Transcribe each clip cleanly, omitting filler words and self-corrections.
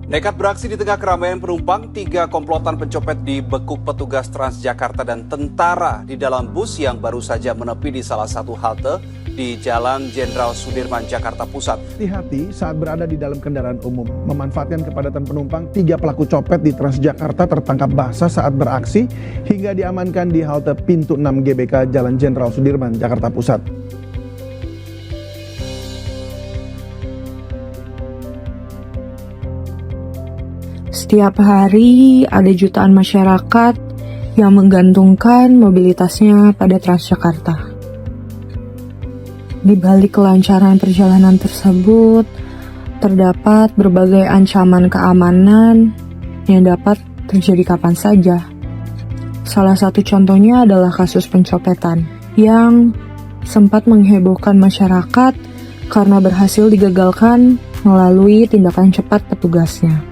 Nekat beraksi di tengah keramaian penumpang, 3 komplotan pencopet dibekuk petugas Transjakarta dan tentara di dalam bus yang baru saja menepi di salah satu halte di Jalan Jenderal Sudirman, Jakarta Pusat. Hati-hati saat berada di dalam kendaraan umum. Memanfaatkan kepadatan penumpang, 3 pelaku copet di Transjakarta tertangkap basah saat beraksi hingga diamankan di halte pintu 6 GBK Jalan Jenderal Sudirman, Jakarta Pusat. Setiap hari ada jutaan masyarakat yang menggantungkan mobilitasnya pada Transjakarta. Di balik kelancaran perjalanan tersebut, terdapat berbagai ancaman keamanan yang dapat terjadi kapan saja. Salah satu contohnya adalah kasus pencopetan yang sempat menghebohkan masyarakat karena berhasil digagalkan melalui tindakan cepat petugasnya.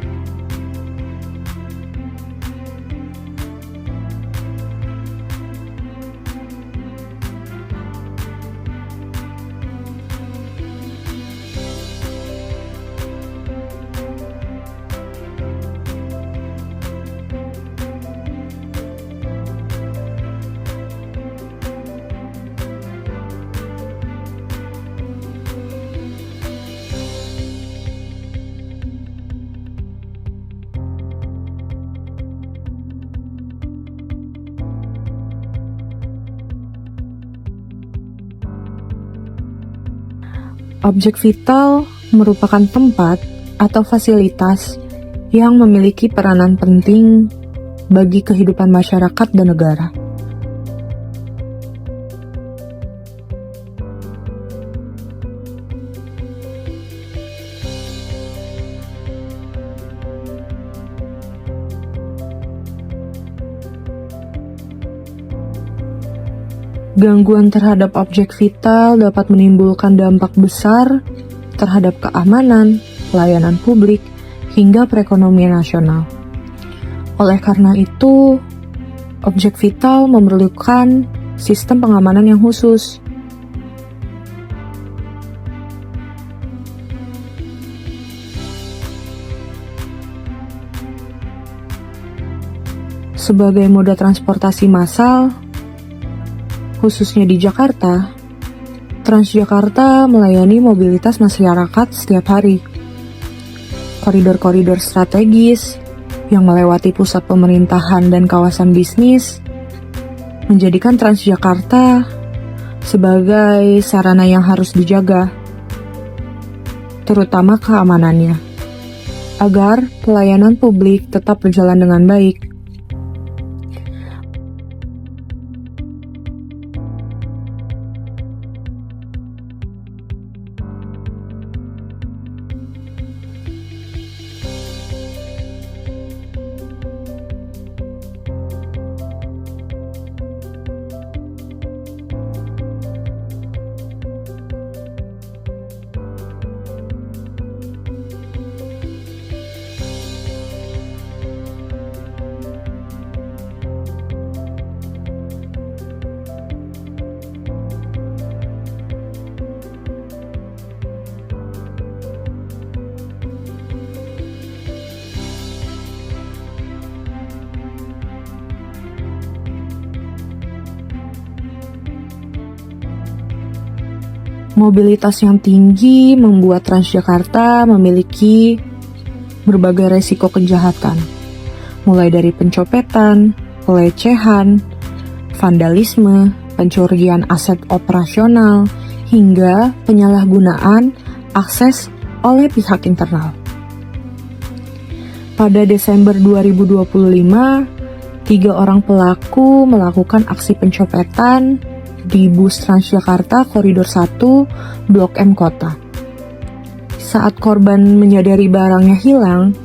Objek vital merupakan tempat atau fasilitas yang memiliki peranan penting bagi kehidupan masyarakat dan negara. Gangguan terhadap objek vital dapat menimbulkan dampak besar terhadap keamanan, pelayanan publik, hingga perekonomian nasional. Oleh karena itu, objek vital memerlukan sistem pengamanan yang khusus. Sebagai moda transportasi massal, khususnya di Jakarta, Transjakarta melayani mobilitas masyarakat setiap hari. Koridor-koridor strategis yang melewati pusat pemerintahan dan kawasan bisnis menjadikan Transjakarta sebagai sarana yang harus dijaga, terutama keamanannya, agar pelayanan publik tetap berjalan dengan baik. Mobilitas yang tinggi membuat Transjakarta memiliki berbagai resiko kejahatan, mulai dari pencopetan, pelecehan, vandalisme, pencurian aset operasional, hingga penyalahgunaan akses oleh pihak internal. Pada Desember 2025, 3 orang pelaku melakukan aksi pencopetan di bus Transjakarta Koridor 1 Blok M Kota. Saat korban menyadari barangnya hilang,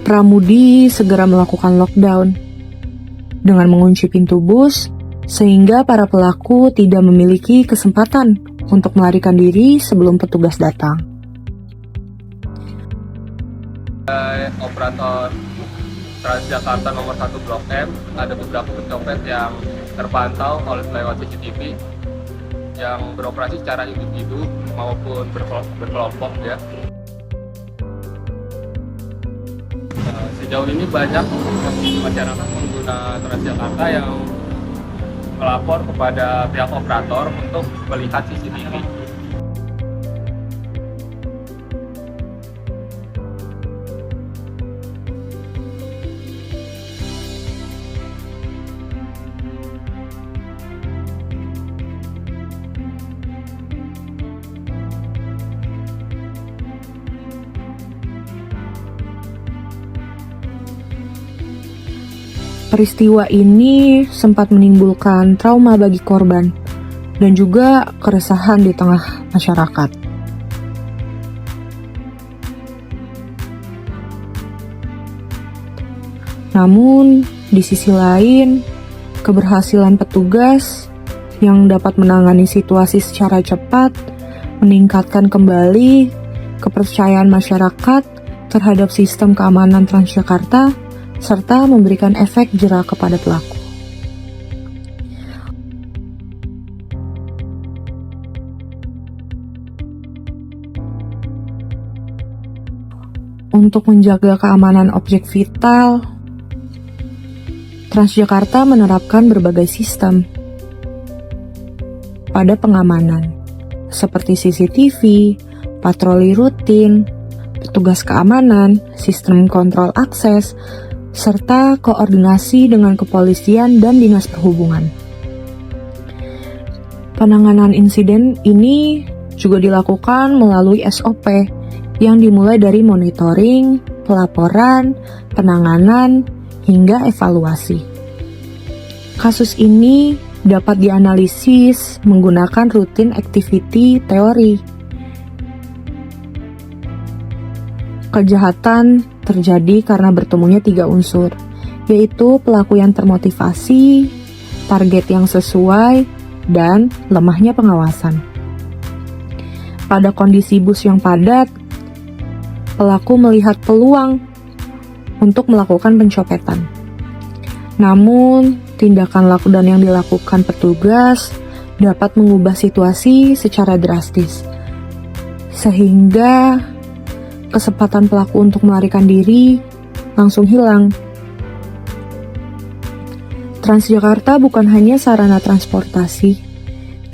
pramudi segera melakukan lockdown dengan mengunci pintu bus sehingga para pelaku tidak memiliki kesempatan untuk melarikan diri sebelum petugas datang. Operator Transjakarta nomor 1 Blok M, ada beberapa pencopet yang terpantau lewat CCTV yang beroperasi secara individu. individu maupun berkelompok ya. Sejauh ini banyak masyarakat pengguna Transjakarta yang melapor kepada pihak operator untuk melihat CCTV. Peristiwa ini sempat menimbulkan trauma bagi korban dan juga keresahan di tengah masyarakat. Namun, di sisi lain, keberhasilan petugas yang dapat menangani situasi secara cepat meningkatkan kembali kepercayaan masyarakat terhadap sistem keamanan Transjakarta serta memberikan efek jera kepada pelaku. Untuk menjaga keamanan objek vital, Transjakarta menerapkan berbagai sistem pada pengamanan, seperti CCTV, patroli rutin, petugas keamanan, sistem kontrol akses, serta koordinasi dengan kepolisian dan dinas perhubungan. Penanganan insiden ini juga dilakukan melalui SOP yang dimulai dari monitoring, pelaporan, penanganan, hingga evaluasi. Kasus ini dapat dianalisis menggunakan routine activity teori. Kejahatan terjadi karena bertemunya 3 unsur, yaitu pelaku yang termotivasi, target yang sesuai, dan lemahnya pengawasan. Pada kondisi bus yang padat, pelaku melihat peluang untuk melakukan pencopetan. Namun, tindakan lockdown yang dilakukan petugas dapat mengubah situasi secara drastis, sehingga kesempatan pelaku untuk melarikan diri langsung hilang. Transjakarta bukan hanya sarana transportasi,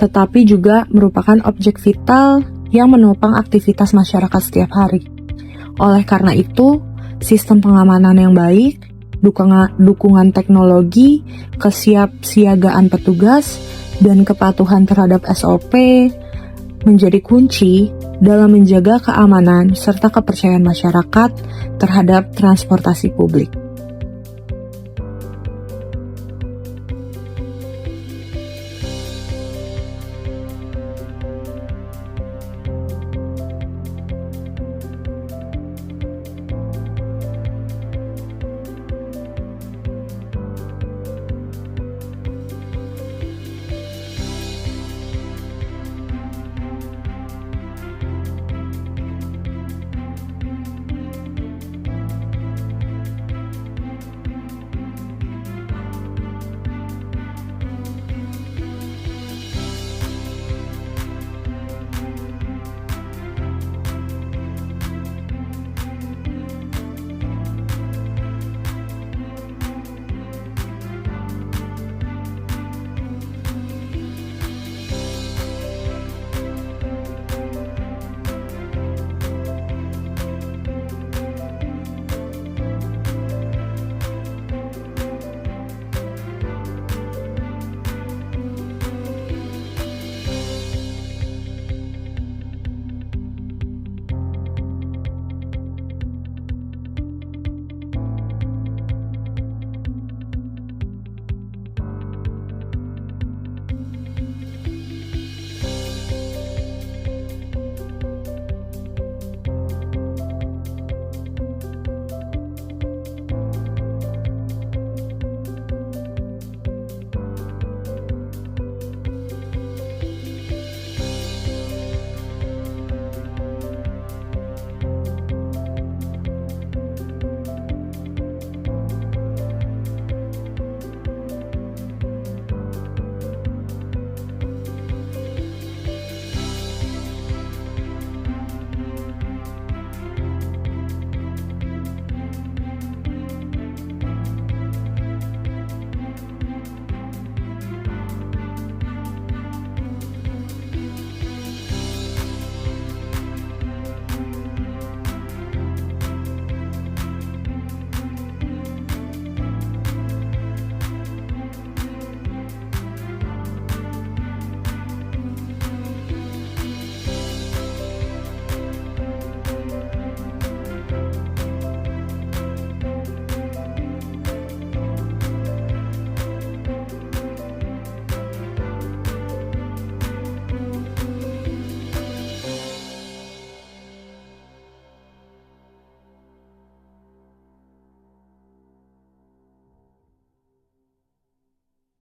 tetapi juga merupakan objek vital yang menopang aktivitas masyarakat setiap hari. Oleh karena itu, sistem pengamanan yang baik, dukungan teknologi, kesiapsiagaan petugas, dan kepatuhan terhadap SOP menjadi kunci dalam menjaga keamanan serta kepercayaan masyarakat terhadap transportasi publik.